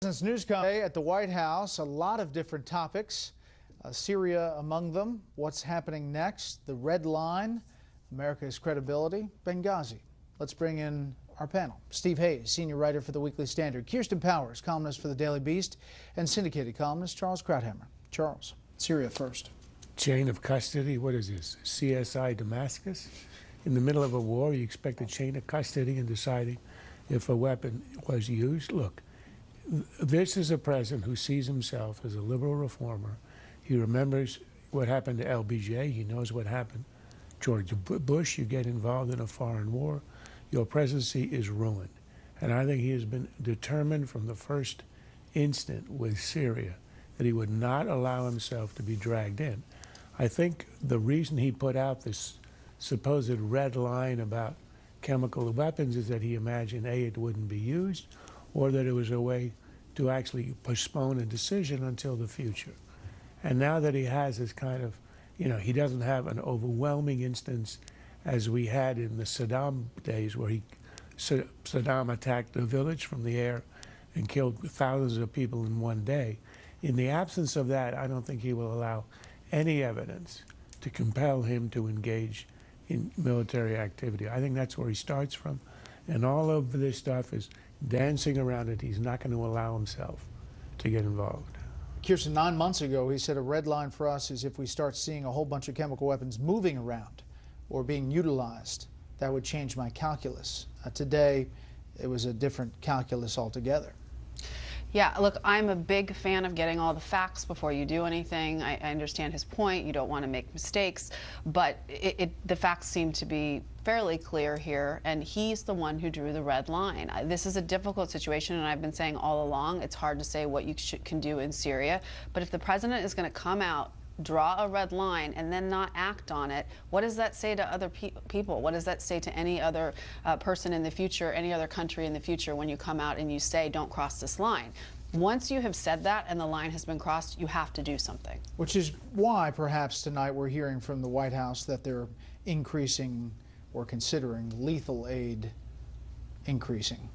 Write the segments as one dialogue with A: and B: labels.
A: Since news today at the White House, a lot of different topics, Syria among them, what's happening next, the red line, America's credibility, Benghazi. Let's bring in our panel. Steve Hayes, senior writer for the Weekly Standard, Kirsten Powers, columnist for the Daily Beast, and syndicated columnist Charles Krauthammer. Charles, Syria first.
B: Chain of custody, what is this, CSI Damascus? In the middle of a war, you expect a chain of custody in deciding if a weapon was used? Look, this is a president who sees himself as a liberal reformer. He remembers what happened to LBJ. He knows what happened. George Bush, you get involved in a foreign war, your presidency is ruined. And I think he has been determined from the first instant with Syria that he would not allow himself to be dragged in. I think the reason he put out this supposed red line about chemical weapons is that he imagined, A, it wouldn't be used, or that it was a way to actually postpone a decision until the future. And now that he has this kind of, he doesn't have an overwhelming instance as we had in the Saddam days where Saddam attacked a village from the air and killed thousands of people in one day. In the absence of that, I don't think he will allow any evidence to compel him to engage in military activity. I think that's where he starts from. And all of this stuff is dancing around it. He's not going to allow himself to get involved.
A: Kirsten, 9 months ago, he said a red line for us is if we start seeing a whole bunch of chemical weapons moving around or being utilized, that would change my calculus. Today, it was a different calculus altogether.
C: Yeah, look, I'm a big fan of getting all the facts before you do anything. I understand his point. You don't want to make mistakes, but the facts seem to be fairly clear here, and he's the one who drew the red line. This is a difficult situation, and I've been saying all along, it's hard to say what you can do in Syria, but if the president is going to come out, draw a red line, and then not act on it, what does that say to other people? What does that say to any other person in the future, any other country in the future when you come out and you say, don't cross this line? Once you have said that and the line has been crossed, you have to do something. Which
A: is why perhaps tonight we're hearing from the White House that they're increasing or considering lethal aid increasing.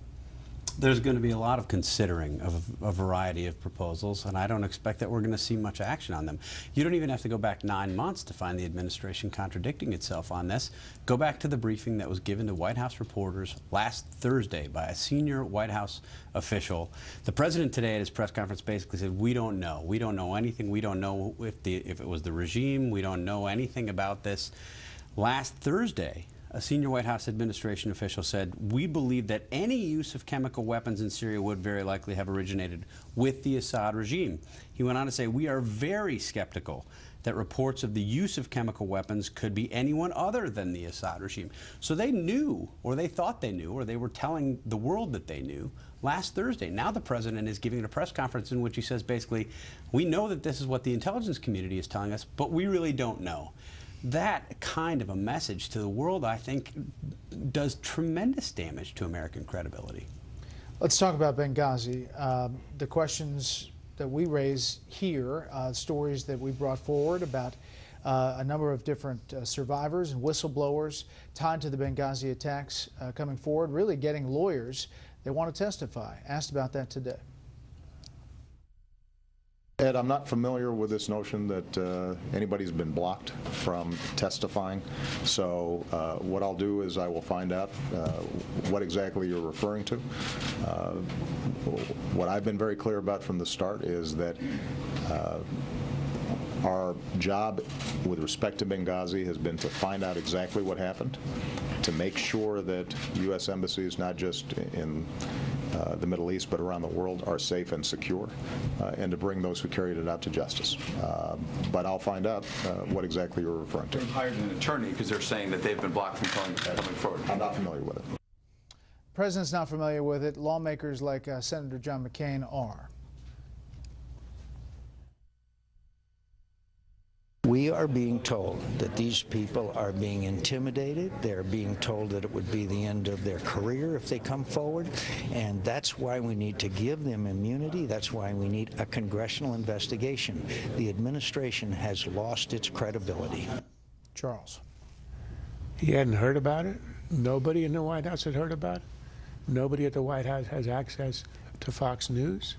D: There's going to be a lot of considering of a variety of proposals, and I don't expect that we're going to see much action on them. You don't even have to go back 9 months to find the administration contradicting itself on this. Go back to the briefing that was given to White House reporters last Thursday by a senior White House official. The president today at his press conference basically said, we don't know. We don't know anything. We don't know if it was the regime. We don't know anything about this. Last Thursday, a senior White House administration official said, we believe that any use of chemical weapons in Syria would very likely have originated with the Assad regime. He went on to say, we are very skeptical that reports of the use of chemical weapons could be anyone other than the Assad regime. So they knew, or they thought they knew, or they were telling the world that they knew last Thursday. Now the president is giving a press conference in which he says basically, we know that this is what the intelligence community is telling us, but we really don't know. That kind of a message to the world, I think, does tremendous damage to American credibility.
A: Let's talk about Benghazi. The questions that we raise here, stories that we brought forward about a number of different survivors and whistleblowers tied to the Benghazi attacks coming forward, really getting lawyers that want to testify. Asked about that today.
E: Ed, I'm not familiar with this notion that anybody's been blocked from testifying. So what I'll do is I will find out what exactly you're referring to. What I've been very clear about from the start is that our job with respect to Benghazi has been to find out exactly what happened, to make sure that U.S. embassies, not just in the Middle East, but around the world, are safe and secure, and to bring those who carried it out to justice. But I'll find out what exactly you're referring to.
F: They've hired an attorney because they're saying that they've been blocked from coming forward.
E: I'm not familiar with it.
A: The president's not familiar with it. Lawmakers like Senator John McCain are.
G: We are being told that these people are being intimidated. They're being told that it would be the end of their career if they come forward, and that's why we need to give them immunity. That's why we need a congressional investigation. The administration has lost its credibility.
A: Charles.
B: He hadn't heard about it. Nobody in the White House had heard about it. Nobody at the White House has access to Fox News.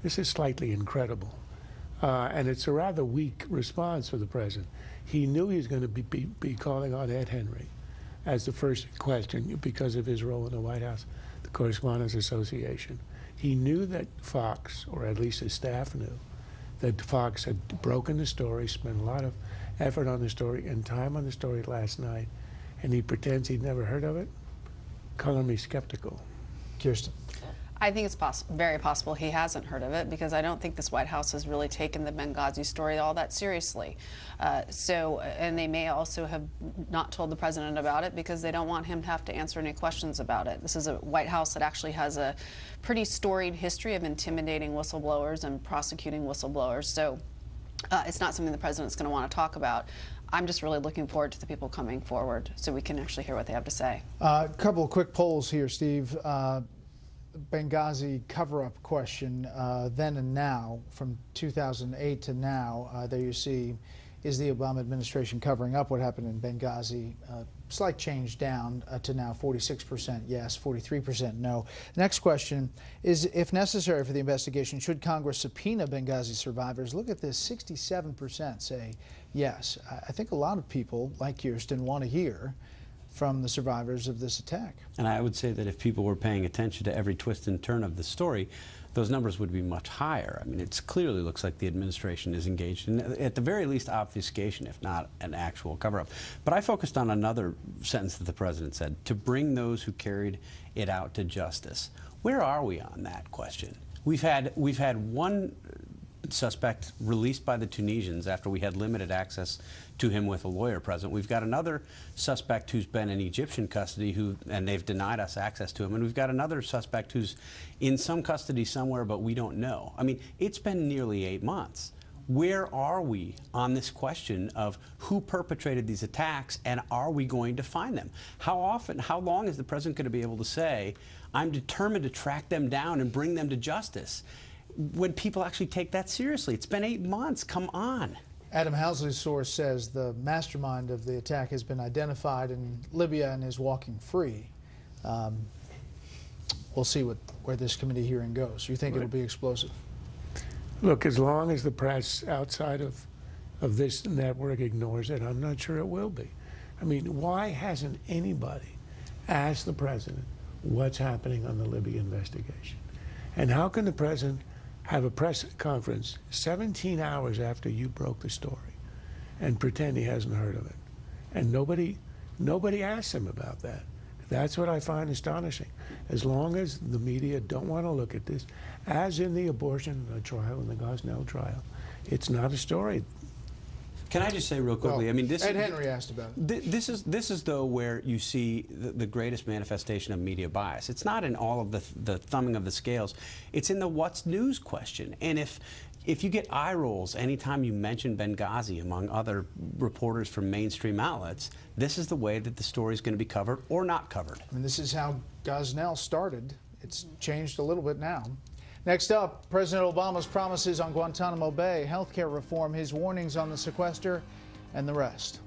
B: This is slightly incredible. And it's a rather weak response for the president. He knew he was going to be calling on Ed Henry as the first question because of his role in the White House, the Correspondents Association. He knew that Fox, or at least his staff knew, that Fox had broken the story, spent a lot of effort on the story and time on the story last night, and he pretends he'd never heard of it. Color me skeptical.
A: Kirsten.
C: I think it's very possible he hasn't heard of it, because I don't think this White House has really taken the Benghazi story all that seriously. And they may also have not told the president about it because they don't want him to have to answer any questions about it. This is a White House that actually has a pretty storied history of intimidating whistleblowers and prosecuting whistleblowers. So it's not something the president's going to want to talk about. I'm just really looking forward to the people coming forward so we can actually hear what they have to say.
A: A couple of quick polls here, Steve. Benghazi cover-up question, then and now, from 2008 to now. There you see, is the Obama administration covering up what happened in Benghazi? Slight change down to now 46% yes, 43% no. Next question is, if necessary for the investigation, should Congress subpoena Benghazi survivors? Look at this, 67% say yes. I think a lot of people, like Kirsten, want to hear from the survivors of this attack.
D: And I would say that if people were paying attention to every twist and turn of the story, those numbers would be much higher. I mean, it clearly looks like the administration is engaged in, at the very least, obfuscation, if not an actual cover-up. But I focused on another sentence that the president said, to bring those who carried it out to justice. Where are we on that question? We've had one suspect released by the Tunisians after we had limited access to him with a lawyer present. We've got another suspect who's been in Egyptian custody and they've denied us access to him. And we've got another suspect who's in some custody somewhere, but we don't know. I mean, it's been nearly 8 months. Where are we on this question of who perpetrated these attacks, and are we going to find them? How long is the president going to be able to say, I'm determined to track them down and bring them to justice, when people actually take that seriously? It's been 8 months. Come on.
A: Adam Housley's source says the mastermind of the attack has been identified in Libya and is walking free. We'll see where this committee hearing goes. You think it'll be explosive?
B: Look, as long as the press outside of this network ignores it, I'm not sure it will be. I mean, why hasn't anybody asked the president what's happening on the Libya investigation? And how can the president have a press conference 17 hours after you broke the story and pretend he hasn't heard of it? And nobody asks him about that. That's what I find astonishing. As long as the media don't want to look at this, as in the abortion trial and the Gosnell trial, it's not a story.
D: Can I just say real quickly?
A: Well,
D: I mean,
A: Ed Henry asked about it.
D: This is though where you see the greatest manifestation of media bias. It's not in all of the thumbing of the scales. It's in the what's news question. And if you get eye rolls anytime you mention Benghazi among other reporters from mainstream outlets, this is the way that the story is going to be covered or not covered.
A: I mean, this is how Gosnell started. It's changed a little bit now. Next up, President Obama's promises on Guantanamo Bay, healthcare reform, his warnings on the sequester, and the rest.